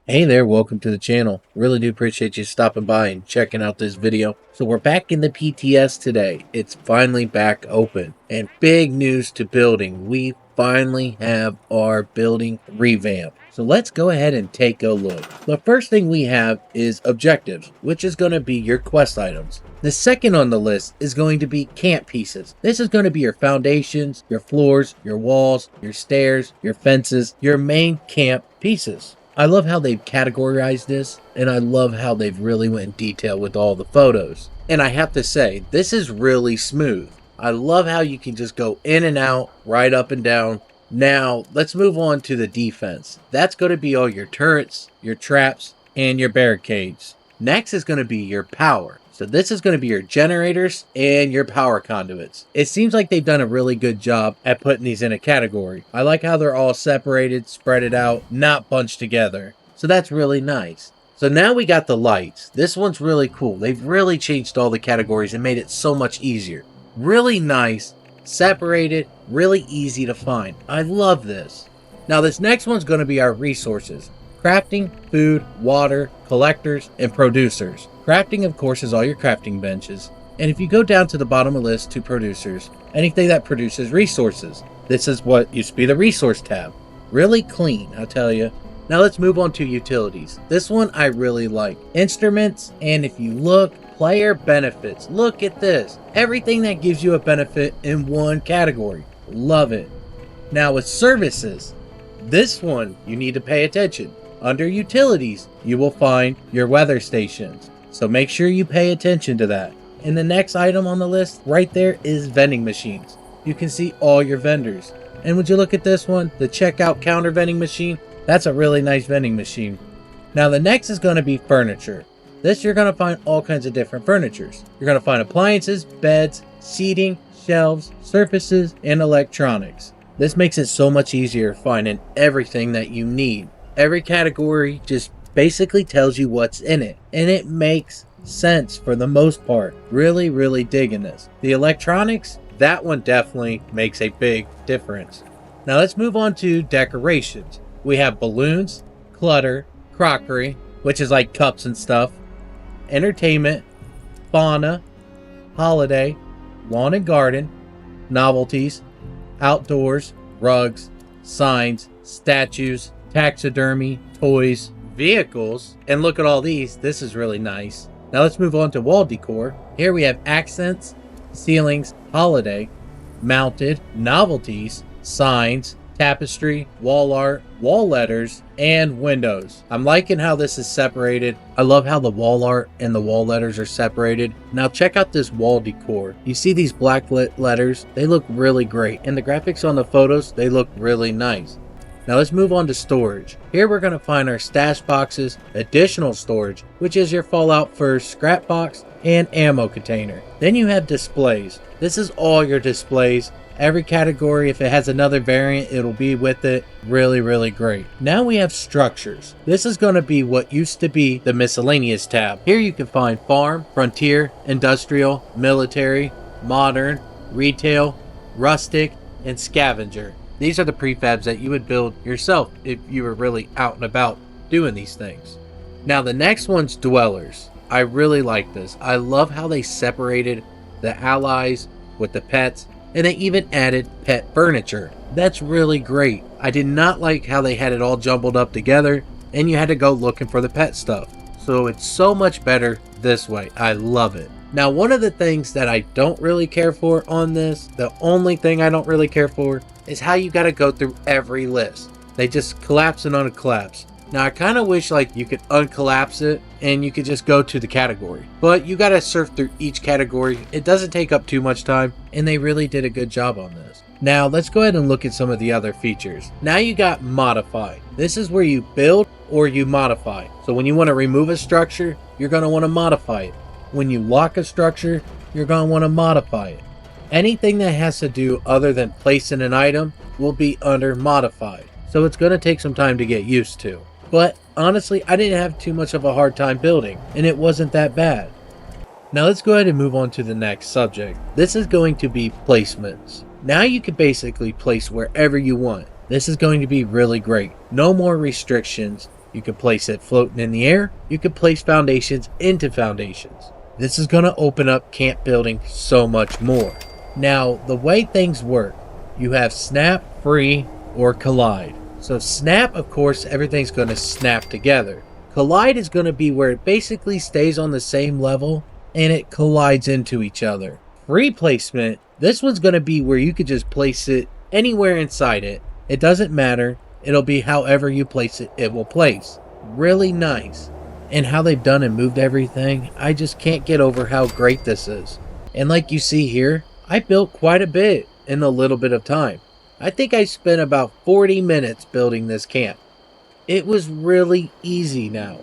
Hey there, welcome to the channel. Really do appreciate you stopping by and checking out this video. So we're back in the PTS today. It's finally back open. And big news to building. We finally have our building revamp. So let's go ahead and take a look. The first thing we have is objectives, which is going to be your quest items. The second on the list is going to be camp pieces. This is going to be your foundations, your floors, your walls, your stairs, your fences, your main camp pieces. I love how they've categorized this, and I love how they've really went in detail with all the photos. And I have to say, this is really smooth. I love how you can just go in and out, right up and down. Now, let's move on to the defense. That's going to be all your turrets, your traps, and your barricades. Next is going to be your power. So this is going to be your generators and your power conduits. It seems like they've done a really good job at putting these in a category. I like how they're all separated, spread it out, not bunched together. So that's really nice. So now we got the lights. This one's really cool. They've really changed all the categories and made it so much easier. Really nice, separated, really easy to find. I love this. Now this next one's going to be our resources. Crafting, food, water, collectors, and producers. Crafting, of course, is all your crafting benches. And if you go down to the bottom of the list to producers, anything that produces resources. This is what used to be the resource tab. Really clean, I'll tell you. Now let's move on to utilities. This one I really like. Instruments, and if you look, player benefits. Look at this. Everything that gives you a benefit in one category. Love it. Now with services, this one you need to pay attention. Under utilities, you will find your weather stations. So make sure you pay attention to that. And the next item on the list right there is vending machines. You can see all your vendors. And would you look at this one, the checkout counter vending machine? That's a really nice vending machine. Now the next is going to be furniture. This you're going to find all kinds of different furnitures. You're going to find appliances, beds, seating, shelves, surfaces, and electronics. This makes it so much easier finding everything that you need. Every category just basically tells you what's in it, and it makes sense for the most part. Really digging this. The electronics, that one definitely makes a big difference. Now let's move on to decorations. We have balloons, clutter, crockery, which is like cups and stuff, entertainment, fauna, holiday, lawn and garden, novelties, outdoors, rugs, signs, statues, taxidermy, toys, vehicles, and look at all these. This is really nice. Now let's move on to wall decor. Here we have accents, ceilings, holiday, mounted, novelties, signs, tapestry, wall art, wall letters, and windows. I'm liking how this is separated. I love how the wall art and the wall letters are separated. Now check out this wall decor. You see these black letters? They look really great. And the graphics on the photos, they look really nice. Now let's move on to storage. Here we're going to find our stash boxes, additional storage, which is your Fallout 1 scrap box and ammo container. Then you have displays. This is all your displays. Every category, if it has another variant, it'll be with it. Really great. Now we have structures. This is going to be what used to be the miscellaneous tab. Here you can find farm, frontier, industrial, military, modern, retail, rustic, and scavenger. These are the prefabs that you would build yourself if you were really out and about doing these things. Now the next one's dwellers. I really like this. I love how they separated the allies with the pets, and they even added pet furniture. That's really great. I did not like how they had it all jumbled up together and you had to go looking for the pet stuff. So it's so much better this way. I love it. Now one of the things that I don't really care for on this, the only thing I don't really care for, is how you got to go through every list. They just collapse and uncollapse. Now I kind of wish like you could uncollapse it and you could just go to the category. But you got to surf through each category. It doesn't take up too much time and they really did a good job on this. Now let's go ahead and look at some of the other features. Now you got modify. This is where you build or you modify. So when you want to remove a structure, you're going to want to modify it. When you lock a structure, you're going to want to modify it. Anything that has to do other than placing an item will be under modified. So it's going to take some time to get used to. But honestly, I didn't have too much of a hard time building, and it wasn't that bad. Now let's go ahead and move on to the next subject. This is going to be placements. Now you can basically place wherever you want. This is going to be really great. No more restrictions. You can place it floating in the air. You can place foundations into foundations. This is going to open up camp building so much more. Now, the way things work, you have snap, free, or collide. So snap, of course, everything's going to snap together. Collide is going to be where it basically stays on the same level and it collides into each other. Free placement, this one's going to be where you could just place it anywhere inside it. It doesn't matter. It'll be however you place it, it will place. Really nice. And how they've done and moved everything, I just can't get over how great this is. And like you see here, I built quite a bit in a little bit of time. I think I spent about 40 minutes building this camp. It was really easy now.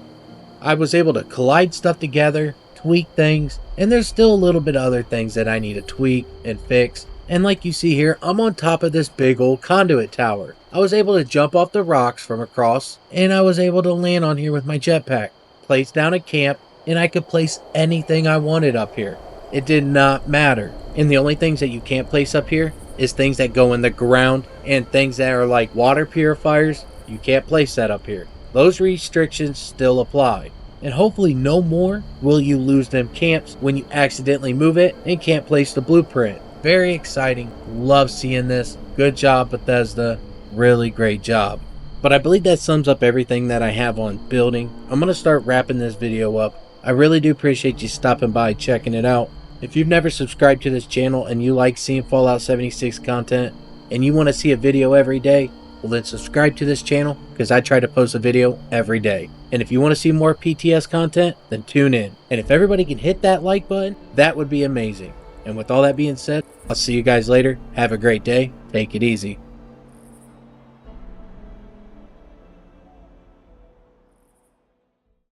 I was able to collide stuff together, tweak things, and there's still a little bit of other things that I need to tweak and fix. And like you see here, I'm on top of this big old conduit tower. I was able to jump off the rocks from across, and I was able to land on here with my jetpack, place down a camp, and I could place anything I wanted up here. It did not matter. And the only things that you can't place up here is things that go in the ground and things that are like water purifiers. You can't place that up here. Those restrictions still apply. And hopefully no more will you lose them camps when you accidentally move it and can't place the blueprint. Very exciting. Love seeing this. Good job, Bethesda. Really great job. But I believe that sums up everything that I have on building. I'm going to start wrapping this video up. I really do appreciate you stopping by, checking it out. If you've never subscribed to this channel and you like seeing Fallout 76 content and you want to see a video every day, well then subscribe to this channel because I try to post a video every day. And if you want to see more PTS content, then tune in. And if everybody can hit that like button, that would be amazing. And with all that being said, I'll see you guys later. Have a great day. Take it easy.